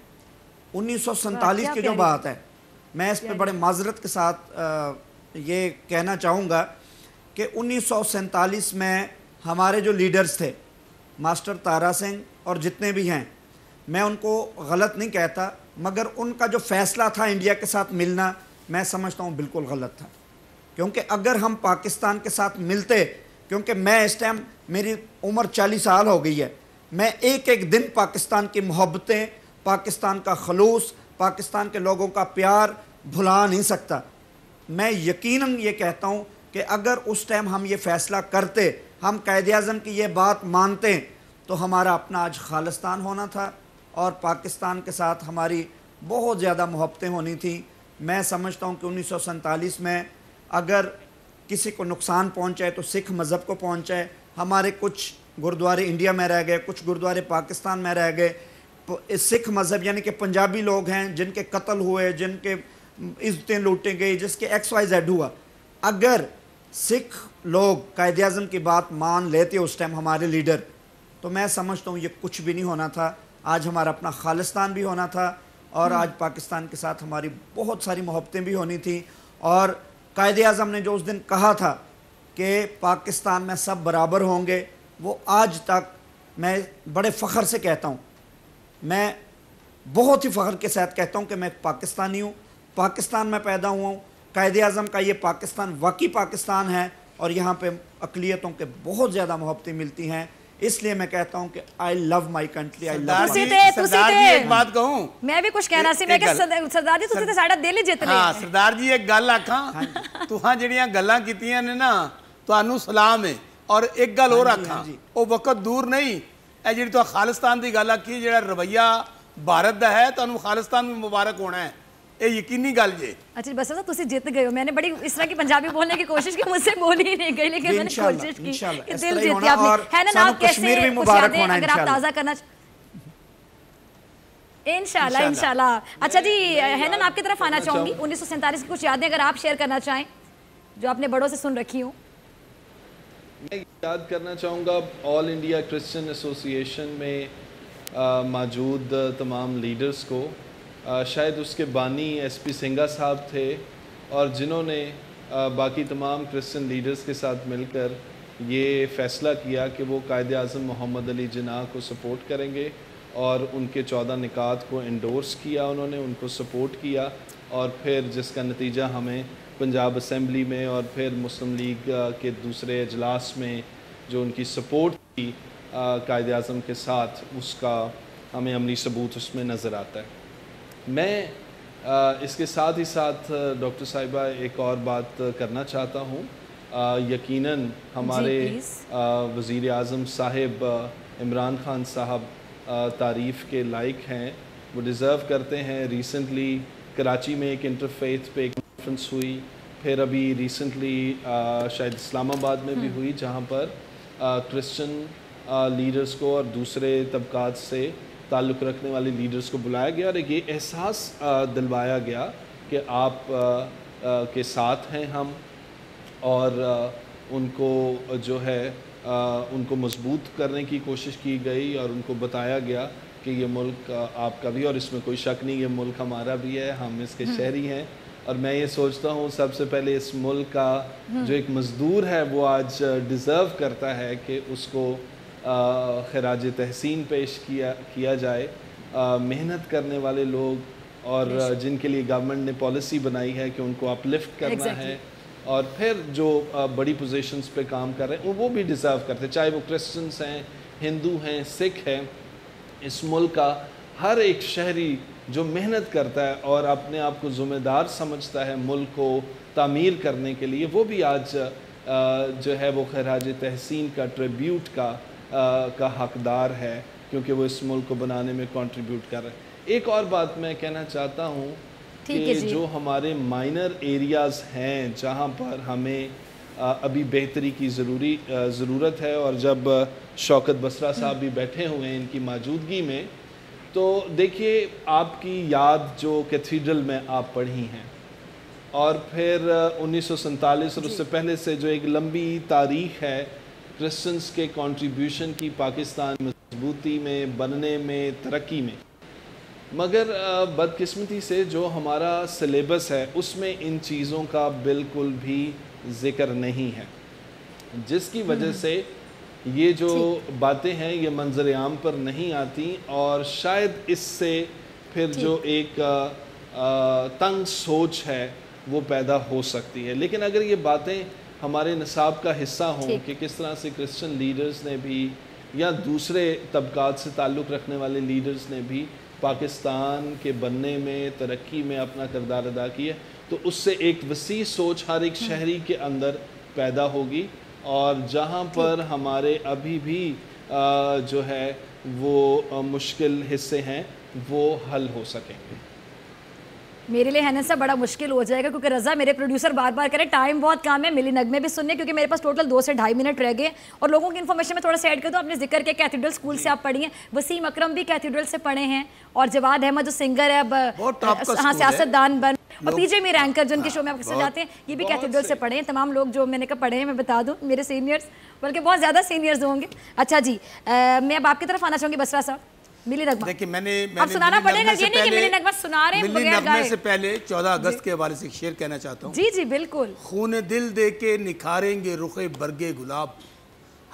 1947 کی جو بات ہے، میں اس پہ بڑے معذرت کے ساتھ یہ کہنا چاہوں گا کہ 1947 میں ہمارے جو لیڈرز تھے، ماسٹر تارا سنگھ اور جتنے بھی ہیں، میں ان کو غلط نہیں کہتا، مگر ان کا جو فیصلہ تھا انڈیا کے ساتھ ملنا، میں سمجھتا ہوں بالکل غلط تھا. کیونکہ اگر ہم پاکستان کے ساتھ ملتے، کیونکہ میں اس ٹائم میری عمر 40 سال ہو گئی ہے، میں ایک ایک دن پاکستان کی محبتیں، پاکستان کا خلوص، پاکستان کے لوگوں کا پیار بھلا نہیں سکتا. میں یقیناً یہ کہتا ہوں کہ اگر اس ٹائم ہم یہ فیصلہ کرتے، ہم قائد اعظم کی یہ بات مانتے تو ہمارا اپنا آج خالستان ہونا تھا اور پاکستان کے ساتھ ہماری بہت زیادہ محبتیں ہونی تھیں. میں سمجھتا ہوں کہ 1947 میں اگر کسی کو نقصان پہنچائے تو سکھ مذہب کو پہنچائے. ہمارے کچھ گردوارے انڈیا میں رہ گئے, کچھ گردوارے پاکستان میں رہ گئے. سکھ مذہب یعنی کہ پنجابی لوگ ہیں جن کے قتل ہوئے, جن کے عزتیں لوٹیں گئی, جس کے XYZ ہوا. اگر سکھ لوگ قائد اعظم کی بات مان لیتے اس ٹائم ہمارے لیڈر, تو میں سمجھتا ہوں یہ کچھ بھی نہیں ہونا تھا. آج ہمارا اپنا خالستان بھی ہونا تھا اور آج پاکستان کے ساتھ ہماری بہت ساری محبتیں بھی ہونی تھیں. اور قائد اعظم نے جو اس دن کہا تھا کہ پاکستان میں سب برابر ہوں گے, وہ آج تک میں بڑے فخر سے کہتا ہوں, میں بہت ہی فخر کے ساتھ کہتا ہوں کہ میں پاکستانی ہوں, پاکستان میں پیدا ہوا ہوں. قائد اعظم کا یہ پاکستان واقعی پاکستان ہے اور یہاں پہ اقلیتوں کے بہت زیادہ محبتیں ملتی ہیں. اس لیے میں کہتا ہوں کہ I love my country, I love my country. سردار جی ایک بات کہوں, میں بھی کچھ کہنا سی. میں کہ سردار جی تسی تے ساڈا دل ہی جت لے. ہاں سردار جی ایک گل آکھاں, تہاں جڑیاں گلاں کیتیاں نے نا تانوں سلام ہے. اور ایک گل اور آکھاں, او وقت دور نہیں, اے جڑی تو خالستان دی گل آکھی جڑا رویہ بھارت دا ہے تانوں خالستان میں مبارک ہونا ہے, اے یقینی گل جے. اچھا بس تسی جیت گئے ہو. میں نے بڑی اس طرح کی پنجابی بولنے کی کوشش کی, مجھ سے بولی ہی نہیں گئی, لیکن میں نے کوشش کی کہ دل جیتی آپ نے. ہے نا, آپ کیسے کچھ یادیں اگر آپ تازہ کرنا انشاءاللہ انشاءاللہ. اچھا جی ہینن آپ کی طرف آنا چاہوں گی. 1947 کی کچھ یادیں اگر آپ شیئر کرنا چاہیں جو آپ نے بڑوں سے سن رکھی ہوں. میں یاد کرنا چاہوں گا آل انڈیا کرسچن ایسوسی ایشن میں موجود تمام لیڈرز کو. شاید اس کے بانی ایس پی سنگھا صاحب تھے اور جنہوں نے باقی تمام کرسچن لیڈرز کے ساتھ مل کر یہ فیصلہ کیا کہ وہ قائد اعظم محمد علی جناح کو سپورٹ کریں گے اور ان کے 14 نکات کو انڈورس کیا, انہوں نے ان کو سپورٹ کیا. اور پھر جس کا نتیجہ ہمیں پنجاب اسمبلی میں اور پھر مسلم لیگ کے دوسرے اجلاس میں جو ان کی سپورٹ تھی قائد اعظم کے ساتھ, اس کا ہمیں عملی ثبوت اس میں نظر آتا ہے. میں اس کے ساتھ ہی ساتھ ڈاکٹر صاحبہ ایک اور بات کرنا چاہتا ہوں. یقیناً ہمارے وزیر اعظم صاحب عمران خان صاحب تعریف کے لائق ہیں, وہ ڈیزرو کرتے ہیں. ریسنٹلی کراچی میں ایک انٹرفیتھ پہ ایک کانفرنس ہوئی, پھر ابھی ریسنٹلی شاید اسلام آباد میں بھی ہوئی, جہاں پر کرسچن لیڈرز کو اور دوسرے طبقات سے تعلق رکھنے والے لیڈرز کو بلایا گیا اور یہ احساس دلوایا گیا کہ آپ کے ساتھ ہیں ہم, اور ان کو جو ہے ان کو مضبوط کرنے کی کوشش کی گئی اور ان کو بتایا گیا کہ یہ ملک آپ کا بھی, اور اس میں کوئی شک نہیں یہ ملک ہمارا بھی ہے, ہم اس کے شہری ہیں. اور میں یہ سوچتا ہوں سب سے پہلے اس ملک کا جو ایک مزدور ہے وہ آج ڈیزرو کرتا ہے کہ اس کو خراج تحسین پیش کیا جائے. محنت کرنے والے لوگ اور جن کے لیے گورنمنٹ نے پالیسی بنائی ہے کہ ان کو اپ لفٹ کرنا ہے, اور پھر جو بڑی پوزیشنز پہ کام کر رہے ہیں وہ بھی ڈیزرو کرتے ہیں, چاہے وہ کرسچنز ہیں, ہندو ہیں, سکھ ہیں. اس ملک کا ہر ایک شہری جو محنت کرتا ہے اور اپنے آپ کو ذمہ دار سمجھتا ہے ملک کو تعمیر کرنے کے لیے, وہ بھی آج جو ہے وہ خراج تحسین کا ٹریبیوٹ کا حقدار ہے, کیونکہ وہ اس ملک کو بنانے میں کنٹریبیوٹ کر رہے ہیں. ایک اور بات میں کہنا چاہتا ہوں کہ جو ہمارے مائنر ایریاز ہیں جہاں پر ہمیں ابھی بہتری کی ضرورت ہے, اور جب شوکت بسرا صاحب بھی بیٹھے ہوئے ہیں ان کی موجودگی میں, تو دیکھیے آپ کی یاد جو کیتھیڈرل میں آپ پڑھی ہیں, اور پھر 1947 اور اس سے پہلے سے جو ایک لمبی تاریخ ہے کرسچنز کے کنٹریبیوشن کی پاکستان مضبوطی میں, بننے میں, ترقی میں. مگر بدقسمتی سے جو ہمارا سلیبس ہے اس میں ان چیزوں کا بالکل بھی ذکر نہیں ہے, جس کی وجہ سے یہ جو باتیں ہیں یہ منظر عام پر نہیں آتی, اور شاید اس سے پھر جو ایک تنگ سوچ ہے وہ پیدا ہو سکتی ہے. لیکن اگر یہ باتیں ہمارے نصاب کا حصہ ہوں کہ کس طرح سے کرسچن لیڈرز نے بھی یا دوسرے طبقات سے تعلق رکھنے والے لیڈرز نے بھی پاکستان کے بننے میں, ترقی میں اپنا کردار ادا کیا, تو اس سے ایک وسیع سوچ ہر ایک شہری کے اندر پیدا ہوگی. اور جہاں پر ہمارے ابھی بھی جو ہے وہ مشکل حصے ہیں وہ حل ہو سکیں. میرے لیے ہینس بڑا مشکل ہو جائے گا کیونکہ رضا میرے پروڈیوسر بار بار کرے ٹائم بہت کم ہے, ملی نغمے بھی سننے کیونکہ میرے پاس ٹوٹل 2 سے 2.5 منٹ رہ گئے. اور لوگوں کی انفارمیشن میں تھوڑا سا ایڈ کر دوں. آپ نے ذکر کیا کیتھیڈرل اسکول سے آپ پڑھی ہیں, وسیم اکرم بھی کیتھیڈرل سے پڑھے ہیں, اور جواد احمد جو سنگر ہے اب ہاں سیاست دان بن, اور پی جے میر اینکر جن کے شو میں آپ کے ساتھ جاتے ہیں, یہ بھی کیتھیڈرل سے پڑھے ہیں. تمام لوگ جو میں نے کہا پڑھے ہیں, میں بتا دوں میرے سینئرز, بلکہ بہت زیادہ سینئرز ہوں گے. اچھا جی, میں اب آپ کی طرف آنا چاہوں گی بسرا صاحب. ملی نغمہ دیکھیں میں نے اب سنانا پڑے گا, یہ نہیں کہ ملی نغمہ سنا رہے ہیں ملی بغیر نغمے گائے. سے پہلے 14 اگست کے حوالے سے ایک شعر کہنا چاہتا ہوں. جی جی بالکل. خون دل دے کے نکھاریں گے رخ برگے گلاب,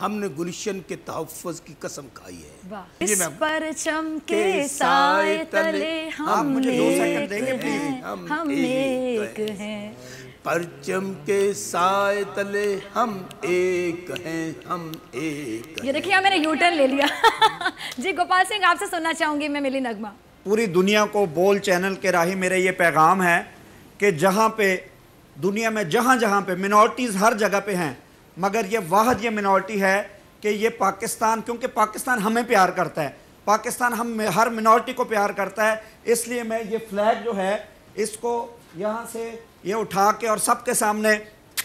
ہم نے گلشن کے تحفظ کی قسم کھائی ہے. اس پرچم کے سائے تلے ہم ایک ہیں, ہم ایک ہیں. پرچم کے سائے تلے ہم ایک ہیں, ہم ایک. یہ دیکھیں میں نے یو ٹرن لے لیا. جی گوپال سنگھ آپ سے سننا چاہوں گی میں ملی نغمہ. پوری دنیا کو بول چینل کے راہی میرا یہ پیغام ہے کہ جہاں پہ دنیا میں جہاں پہ منورٹیز ہر جگہ پہ ہیں, مگر یہ واحد یہ منورٹی ہے کہ یہ پاکستان, کیونکہ پاکستان ہمیں پیار کرتا ہے, پاکستان ہم ہر منورٹی کو پیار کرتا ہے. اس لیے میں یہ فلیگ جو ہے اس کو یہاں سے یہ اٹھا کے اور سب کے سامنے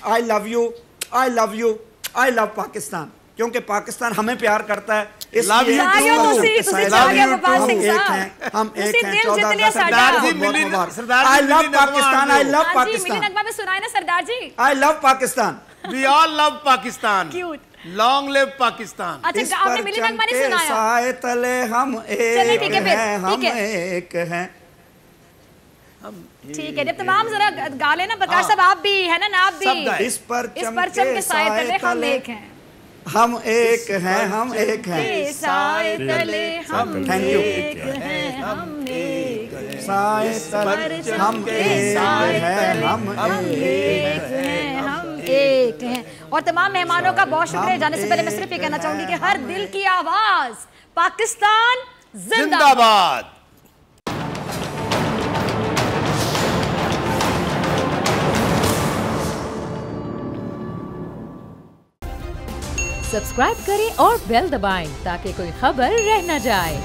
I love you, I love you, I love Pakistan, کیونکہ پاکستان ہمیں پیار کرتا ہے. اس لیے ہم ایک ہیں, ہم ایک ہیں. 14 اگست آئی love Pakistan, I love Pakistan, Sardar G I love Pakistan. We all love Pakistan. Cute. Long live Pakistan. اس پرچم کے سائے تلے ہم ایک ہیں, ہم ایک ہیں. ٹھیک ہے, جب تمام ذرا گا لینا بکار صاحب, آپ بھی ہے نا, آپ بھی. اس پرچم کے سائے تلے ہم ایک ہیں, ہم ایک ہیں, ہم ایک ہیں. سائے تلے ہم ایک ہیں, ہم ایک ہیں. سائے تلے ہم ایک ہیں, ہم ایک ہیں, ہم ایک ہیں. اور تمام مہمانوں کا بہت شکریہ. جانے سے پہلے میں صرف یہ کہنا چاہوں گی کہ ہر دل کی آواز پاکستان زندہ باد. سبسکرائب کریں اور بیل دبائیں تاکہ کوئی خبر رہ نہ جائے.